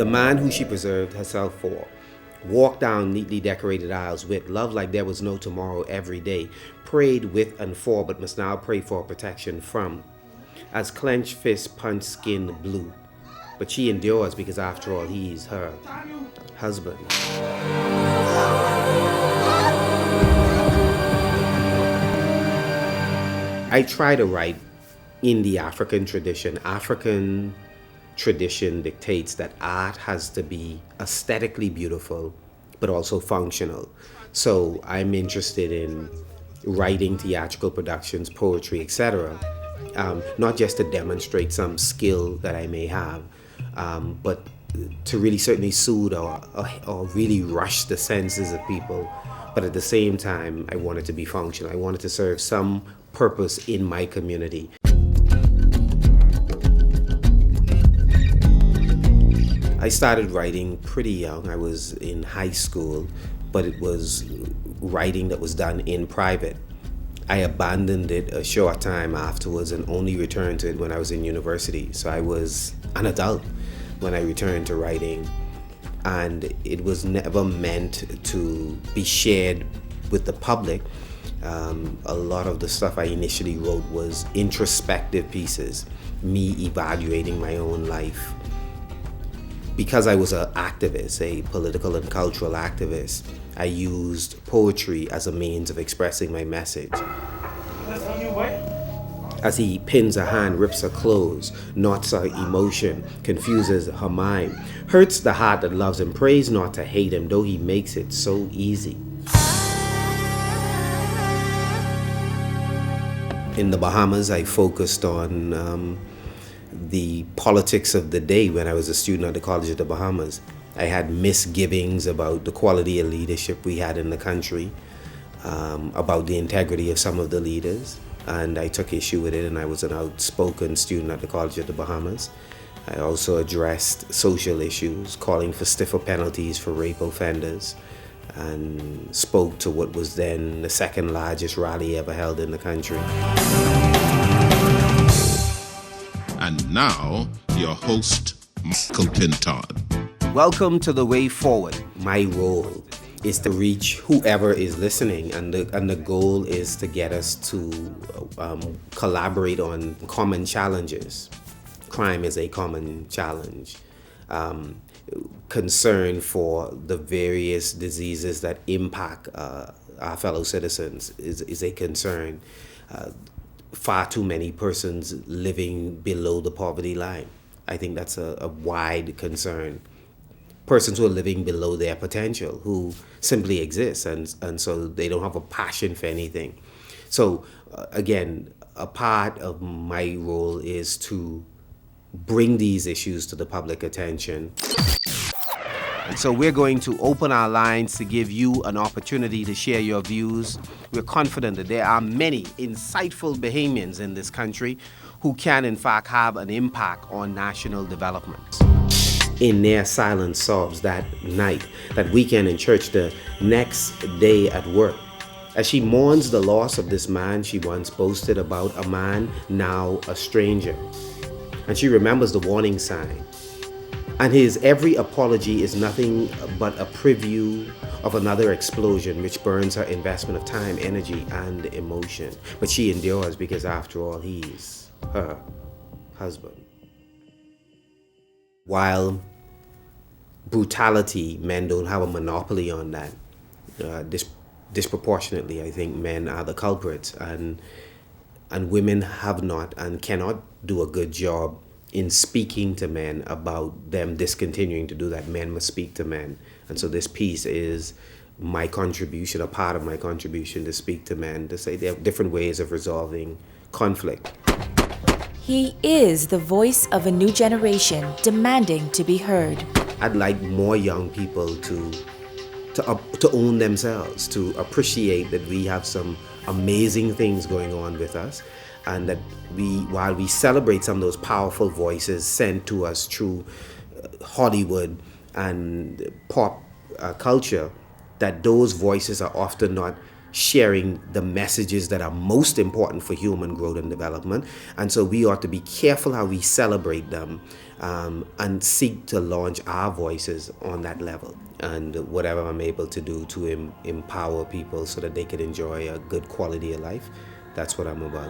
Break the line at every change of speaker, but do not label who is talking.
The man who she preserved herself for walked down neatly decorated aisles with love like there was no tomorrow every day, prayed with and for, but must now pray for protection from, as clenched fists punch skin blue. But she endures because after all, he's her husband. I try to write in the African tradition. African tradition dictates that art has to be aesthetically beautiful, but also functional. So I'm interested in writing theatrical productions, poetry, etc. Not just to demonstrate some skill that I may have, but to really certainly soothe or really rush the senses of people. But at the same time, I want it to be functional. I want it to serve some purpose in my community. I started writing pretty young. I was in high school, but it was writing that was done in private. I abandoned it a short time afterwards and only returned to it when I was in university. So I was an adult when I returned to writing, and it was never meant to be shared with the public. A lot of the stuff I initially wrote was introspective pieces, me evaluating my own life. Because I was an activist, a political and cultural activist, I used poetry as a means of expressing my message. As he pins her hand, rips her clothes, knots her emotion, confuses her mind, hurts the heart that loves him, prays not to hate him, though he makes it so easy. In the Bahamas, I focused on the politics of the day when I was a student at the College of the Bahamas. I had misgivings about the quality of leadership we had in the country, about the integrity of some of the leaders, and I took issue with it, and I was an outspoken student at the College of the Bahamas. I also addressed social issues, calling for stiffer penalties for rape offenders, and spoke to what was then the second largest rally ever held in the country.
And now, your host, Michael Pintard.
Welcome to The Way Forward. My role is to reach whoever is listening, and the goal is to get us to collaborate on common challenges. Crime is a common challenge. Concern for the various diseases that impact our fellow citizens is a concern. Far too many persons living below the poverty line. I think that's a wide concern. Persons who are living below their potential, who simply exist, and so they don't have a passion for anything. So again, a part of my role is to bring these issues to the public attention. And so we're going to open our lines to give you an opportunity to share your views. We're confident that there are many insightful Bahamians in this country who can in fact have an impact on national development. In their silent sobs that night, that weekend in church, the next day at work, as she mourns the loss of this man she once boasted about, a man now a stranger. And she remembers the warning sign. And his every apology is nothing but a preview of another explosion which burns her investment of time, energy, and emotion. But she endures because after all, he's her husband. While brutality, men don't have a monopoly on that. Disproportionately, I think men are the culprits, and women have not and cannot do a good job in speaking to men about them discontinuing to do that. Men must speak to men. And so this piece is my contribution, a part of my contribution, to speak to men, to say there are different ways of resolving conflict.
He is the voice of a new generation demanding to be heard.
I'd like more young people to own themselves, to appreciate that we have some amazing things going on with us, and that while we celebrate some of those powerful voices sent to us through Hollywood and pop culture, that those voices are often not sharing the messages that are most important for human growth and development. And so we ought to be careful how we celebrate them, and seek to launch our voices on that level. And whatever I'm able to do to empower people so that they can enjoy a good quality of life, that's what I'm about.